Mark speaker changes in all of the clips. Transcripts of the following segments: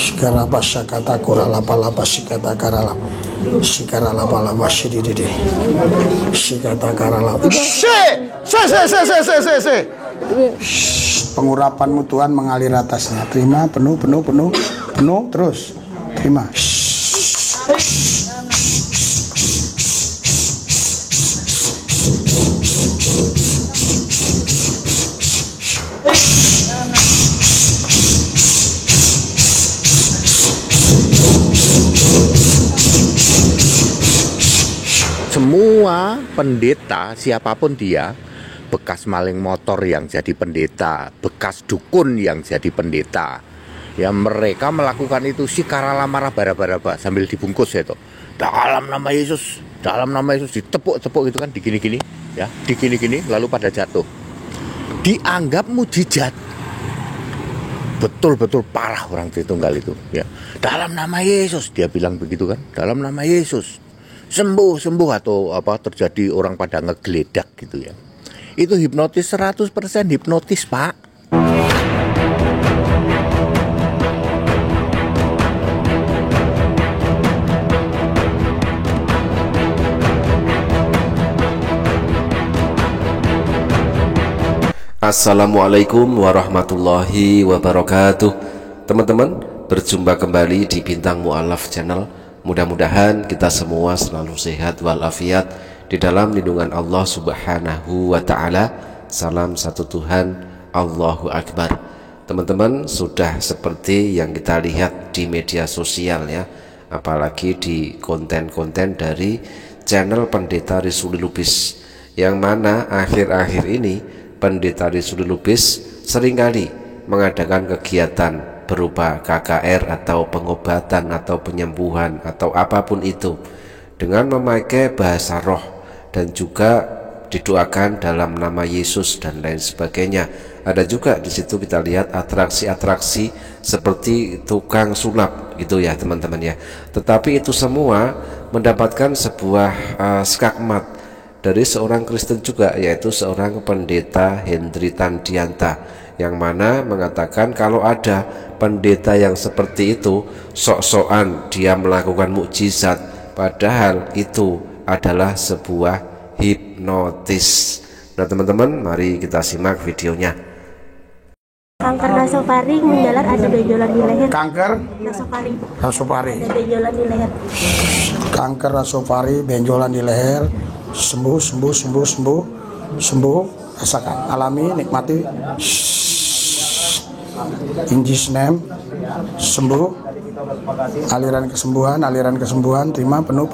Speaker 1: Sikara pasakata kuralapa lapa sikata karala. Sikara lapa lapa sidididi. Sikata karala. Pengurapanmu Tuhan mengalir atasnya. Terima penuh terus. Terima.
Speaker 2: Semua pendeta, siapapun dia, bekas maling motor yang jadi pendeta, bekas dukun yang jadi pendeta, ya mereka melakukan itu sikara lamara bara-bara sambil dibungkus ya itu. Dalam nama Yesus ditepuk-tepuk gitu kan, digini-gini ya, digini-gini lalu pada jatuh. Dianggap mujizat. Betul-betul parah orang Tritunggal itu ya. Dalam nama Yesus dia bilang begitu kan, dalam nama Yesus. Sembuh atau apa terjadi orang pada ngegeledak gitu ya. Itu hipnotis 100% hipnotis, Pak.
Speaker 3: Assalamualaikum warahmatullahi wabarakatuh. Teman-teman, berjumpa kembali di Bintang Mu'alaf Channel. Mudah-mudahan kita semua selalu sehat walafiat di dalam lindungan Allah Subhanahu wa ta'ala. Salam satu Tuhan, Allahu Akbar. Teman-teman, sudah seperti yang kita lihat di media sosial ya, apalagi di konten-konten dari channel Pendeta Rizuli Lubis, yang mana akhir-akhir ini Pendeta Rizuli Lubis seringkali mengadakan kegiatan berupa KKR atau pengobatan atau penyembuhan atau apapun itu dengan memakai bahasa roh dan juga didoakan dalam nama Yesus dan lain sebagainya. Ada juga di situ kita lihat atraksi-atraksi seperti tukang sulap gitu ya teman-teman ya. Tetapi itu semua mendapatkan sebuah skakmat dari seorang Kristen juga, yaitu seorang pendeta Hendri Tandianta, yang mana mengatakan kalau ada pendeta yang seperti itu sok-sokan dia melakukan mukjizat, padahal itu adalah sebuah hipnotis. Nah teman-teman, mari kita simak videonya.
Speaker 4: Kanker nasofaring menjalar, ada benjolan di leher.
Speaker 1: Kanker
Speaker 4: nasofaring ada benjolan di leher.
Speaker 1: Kanker nasofaring benjolan di leher. Sembuh. Rasakan, alami, nikmati. In Jesus name, sembuh. Aliran kesembuhan, terima penuh.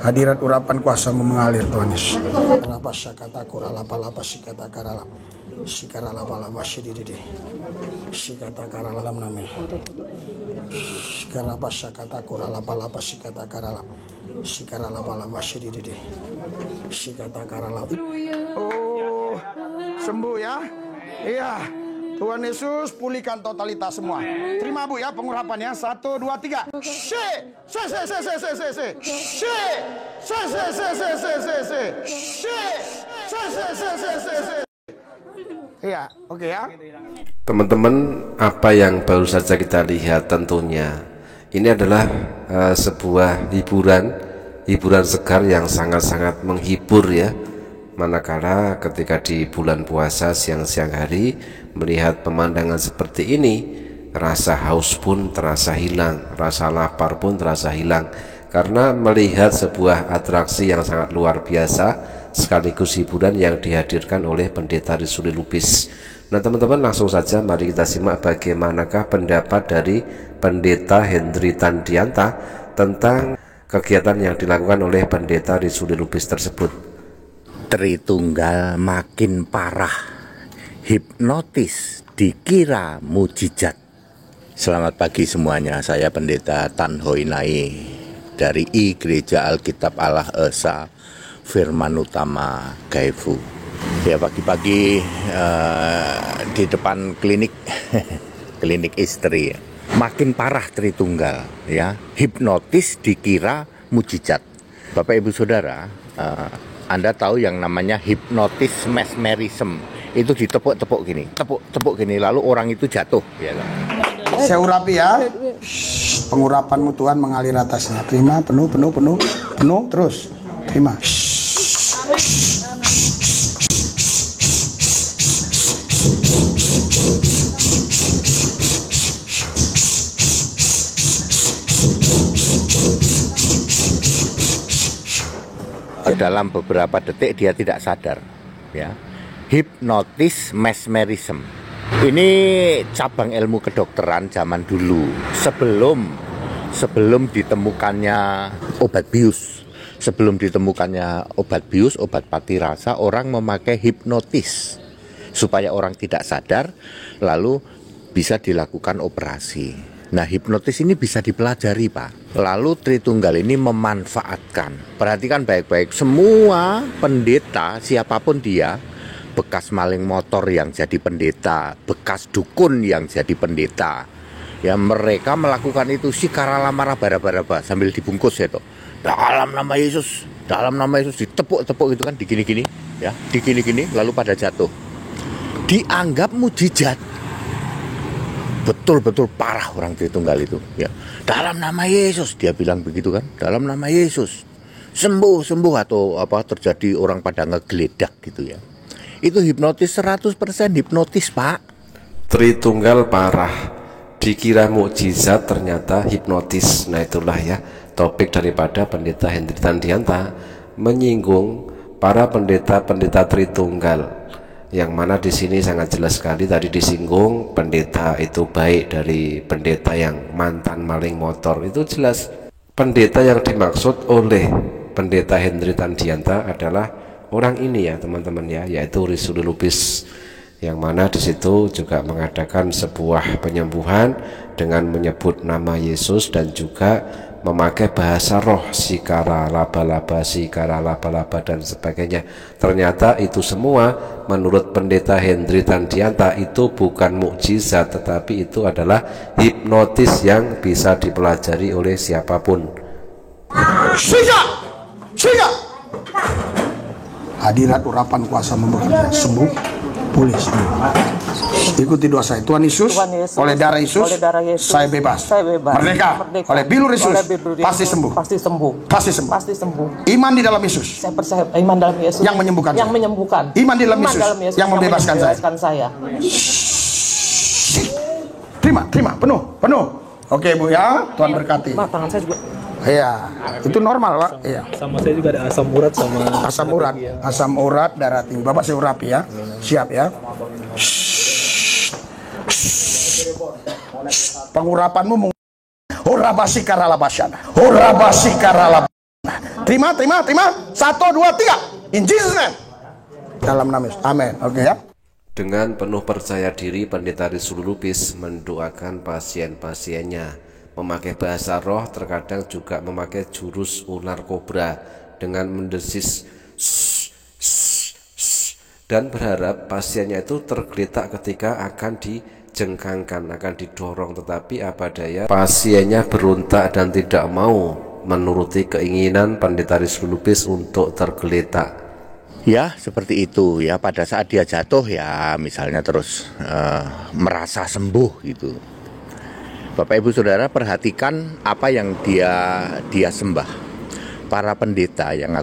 Speaker 1: Hadirat urapan kuasamu mengalir Tuhan Yesus. Kenapa syakata kuralapa sikata karala. Sikara lapa sidididi. Sikata karala dalam nama. Sikara syakata kuralapa sikata karala. Sikara lapa sidididi. Sikata karala. Oh, sembuh ya. Iya. Tuhan Yesus pulihkan totalitas semua. Terima Bu ya pengurapannya. 1, 2, 3. Iya, oke ya.
Speaker 3: Teman-teman, apa yang baru saja kita lihat tentunya ini adalah sebuah hiburan segar yang sangat-sangat menghibur ya. Manakala ketika di bulan puasa siang-siang hari melihat pemandangan seperti ini, rasa haus pun terasa hilang, rasa lapar pun terasa hilang, karena melihat sebuah atraksi yang sangat luar biasa sekaligus hiburan yang dihadirkan oleh Pendeta Rizuli Lubis. Nah teman-teman, langsung saja mari kita simak bagaimanakah pendapat dari Pendeta Hendri Tandianta tentang kegiatan yang dilakukan oleh Pendeta Rizuli Lubis tersebut.
Speaker 2: Tritunggal makin parah, hipnotis dikira mujizat. Selamat pagi semuanya, saya Pendeta Tan Hoi Nai dari I Gereja Alkitab Allah Esa Firman Utama Gaifu. Ya pagi-pagi di depan klinik klinik istri, makin parah Tritunggal ya, hipnotis dikira mujizat. Bapak Ibu Saudara, Anda tahu yang namanya hipnotis mesmerism. itu ditepuk-tepuk gini, tepuk-tepuk gini, lalu orang itu jatuh. Ya.
Speaker 1: Saya urapi ya. Pengurapanmu Tuhan mengalir atasnya. Terima, penuh, terus. Terima.
Speaker 2: Dalam beberapa detik dia tidak sadar, ya. Hipnotis mesmerism. Ini cabang ilmu kedokteran zaman dulu, sebelum ditemukannya obat bius. Sebelum ditemukannya obat bius, obat pati rasa, orang memakai hipnotis supaya orang tidak sadar, lalu bisa dilakukan operasi. Nah, hipnotis ini bisa dipelajari, Pak. Lalu Tritunggal ini memanfaatkan. Perhatikan baik-baik, semua pendeta, siapapun dia, bekas maling motor yang jadi pendeta, bekas dukun yang jadi pendeta, ya mereka melakukan itu sikarala bara-bara sambil dibungkus ya toh. Dalam nama Yesus ditepuk-tepuk gitu kan, digini-gini, ya, digini-gini, lalu pada jatuh. Dianggap mujizat. Betul-betul parah orang Tritunggal itu, ya. Dalam nama Yesus dia bilang begitu kan, dalam nama Yesus sembuh atau apa terjadi orang pada ngegeledak gitu ya. Itu hipnotis 100% hipnotis, Pak.
Speaker 3: Tritunggal parah, dikira mukjizat ternyata hipnotis. Nah itulah ya topik daripada Pendeta Hendri Tandianta, menyinggung para pendeta Tritunggal. Yang mana di sini sangat jelas sekali tadi disinggung pendeta itu baik dari pendeta yang mantan maling motor, itu jelas. Pendeta yang dimaksud oleh Pendeta Hendri Tandianta adalah orang ini ya teman-teman ya, yaitu Risuli Lubis, yang mana di situ juga mengadakan sebuah penyembuhan dengan menyebut nama Yesus dan juga memakai bahasa roh, sikara laba-laba dan sebagainya. Ternyata itu semua menurut Pendeta Hendri Tandianta itu bukan mukjizat, tetapi itu adalah hipnotis yang bisa dipelajari oleh siapapun.
Speaker 1: Sehingga hadirat urapan kuasa membekerja, sembuh, pulih semua. Ikuti doa saya. Tuhan Yesus, oleh darah Yesus, saya bebas. Merdeka. Oleh bilur Yesus, pasti sembuh. Pasti sembuh. Iman di dalam Yesus.
Speaker 5: Saya percaya iman dalam Yesus
Speaker 1: yang menyembuhkan. Iman di dalam Yesus yang membebaskan saya. Terima, penuh. Oke Bu ya, Tuhan berkati.
Speaker 5: Pak, tangan saya juga.
Speaker 1: Iya, itu normal Pak. Iya.
Speaker 5: Sama saya juga ada asam urat sama
Speaker 1: asam urat, darah tinggi. Bapak saya urapi ya. Siap ya. Pengurapanmu Horabasi karalabasyana. Terima. 1, 2, 3. In Jesus name. Dalam nama Yesus. Amin. Oke ya.
Speaker 3: Dengan penuh percaya diri, Pendeta Risuli Lubis mendoakan pasien-pasiennya, memakai bahasa roh, terkadang juga memakai jurus ular kobra dengan mendesis dan berharap pasiennya itu tergeletak ketika akan dijengkangkan, akan didorong. Tetapi apa daya, pasiennya berontak dan tidak mau menuruti keinginan Pendeta Risuli Lubis untuk tergeletak.
Speaker 2: Ya seperti itu ya, pada saat dia jatuh ya misalnya terus merasa sembuh gitu. Bapak Ibu Saudara perhatikan apa yang dia sembah. Para pendeta yang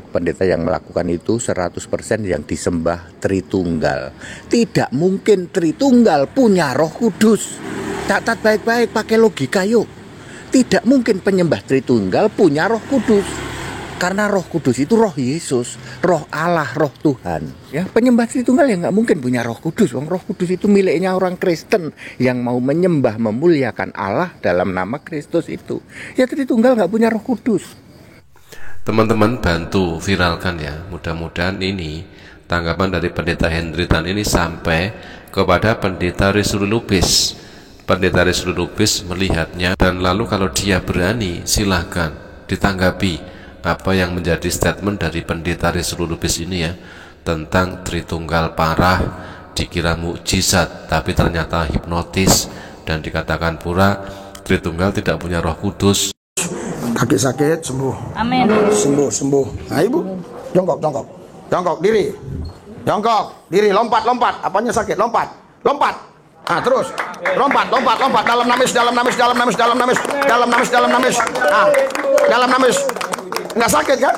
Speaker 2: melakukan itu 100% yang disembah Tritunggal. Tidak mungkin Tritunggal punya Roh Kudus. Catat baik-baik, pakai logika yuk. Tidak mungkin penyembah Tritunggal punya Roh Kudus. Karena Roh Kudus itu Roh Yesus, Roh Allah, Roh Tuhan. Ya, penyembah Tritunggal yang nggak mungkin punya Roh Kudus. Roh Kudus itu miliknya orang Kristen yang mau menyembah, memuliakan Allah dalam nama Kristus itu. Ya Tritunggal nggak punya Roh Kudus.
Speaker 3: Teman-teman bantu viralkan ya. Mudah-mudahan ini tanggapan dari Pendeta Hendri Tan ini sampai kepada Pendeta Risuli Lubis. Pendeta Risuli Lubis melihatnya dan lalu kalau dia berani silahkan ditanggapi apa yang menjadi statement dari Pendeta Risuli Lubis ini ya, tentang Tritunggal parah, dikira mukjizat tapi ternyata hipnotis, dan dikatakan pula Tritunggal tidak punya Roh Kudus.
Speaker 1: Kaki sakit sembuh.
Speaker 6: Amin.
Speaker 1: Sembuh. Nah Ibu, jongkok diri. Jongkok, diri, lompat. Apanya sakit? Lompat. Nah, terus. Lompat. Dalam namis. Ah, dalam namis. Enggak sakit kan?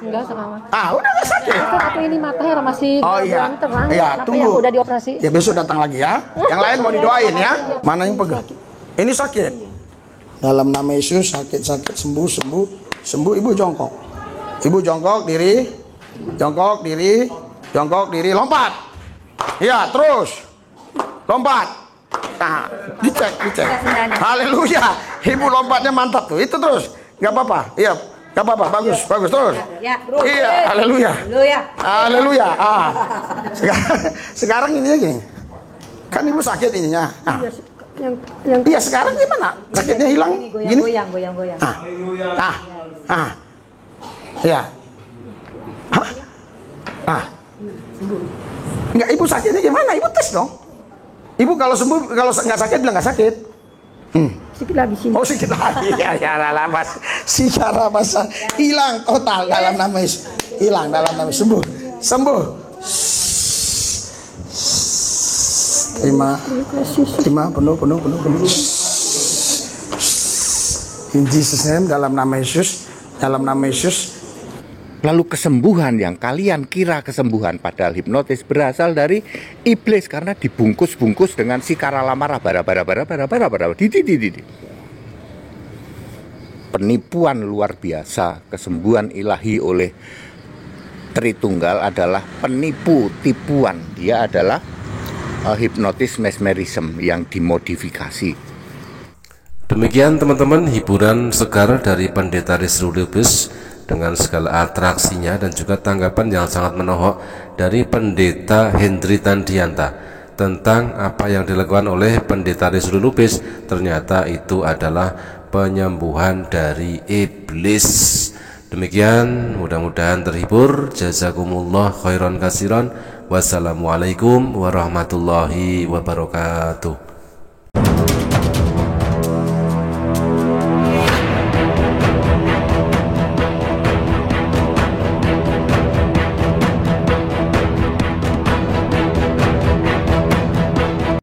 Speaker 6: Enggak sama.
Speaker 1: Udah enggak sakit.
Speaker 6: Kan aku ini matanya masih terang.
Speaker 1: Iya,
Speaker 6: Kenapa
Speaker 1: tunggu.
Speaker 6: ya udah dioperasi?
Speaker 1: Ya besok datang lagi ya. Yang lain mau didoain ya. Mana yang pegang? Ini sakit. Dalam nama Yesus sakit sembuh. Ibu jongkok. Jongkok diri, lompat. Ya, terus. Lompat. Nah, dicek. Haleluya. Ibu lompatnya mantap tuh. Itu terus. Enggak apa-apa. Iya. Enggak apa-apa. Bagus terus.
Speaker 6: Ya,
Speaker 1: Iya, haleluya. Haleluya. Sekarang ini aja. Kan ibu sakit ininya. Iya, sekarang gimana? Sakitnya hilang? Gini?
Speaker 6: Goyang.
Speaker 1: Iya. Enggak, ibu sakitnya gimana? Ibu tes dong. Ibu kalau sembuh, kalau nggak sakit bilang nggak sakit.
Speaker 6: Sikit lagi sini.
Speaker 1: Oh, sikit lagi. Ya, mas. Secara masa hilang total dalam nama Yesus. Hilang dalam nama Yesus. Sembuh. Terima penuh. In Jesus name, dalam nama Yesus.
Speaker 2: Lalu kesembuhan yang kalian kira kesembuhan padahal hipnotis berasal dari iblis karena dibungkus-bungkus dengan sikara lamara bara. Penipuan luar biasa. Kesembuhan ilahi oleh Tritunggal adalah penipu tipuan. Dia adalah hipnotis mesmerism yang dimodifikasi.
Speaker 3: Demikian teman-teman hiburan segar dari Pendeta Rizal Lubis dengan segala atraksinya dan juga tanggapan yang sangat menohok dari Pendeta Hendri Tandianta tentang apa yang dilakukan oleh Pendeta Rizal Lubis. Ternyata itu adalah penyembuhan dari iblis. Demikian, mudah-mudahan terhibur. Jazakumullah khairan kasiran. Wassalamualaikum warahmatullahi wabarakatuh.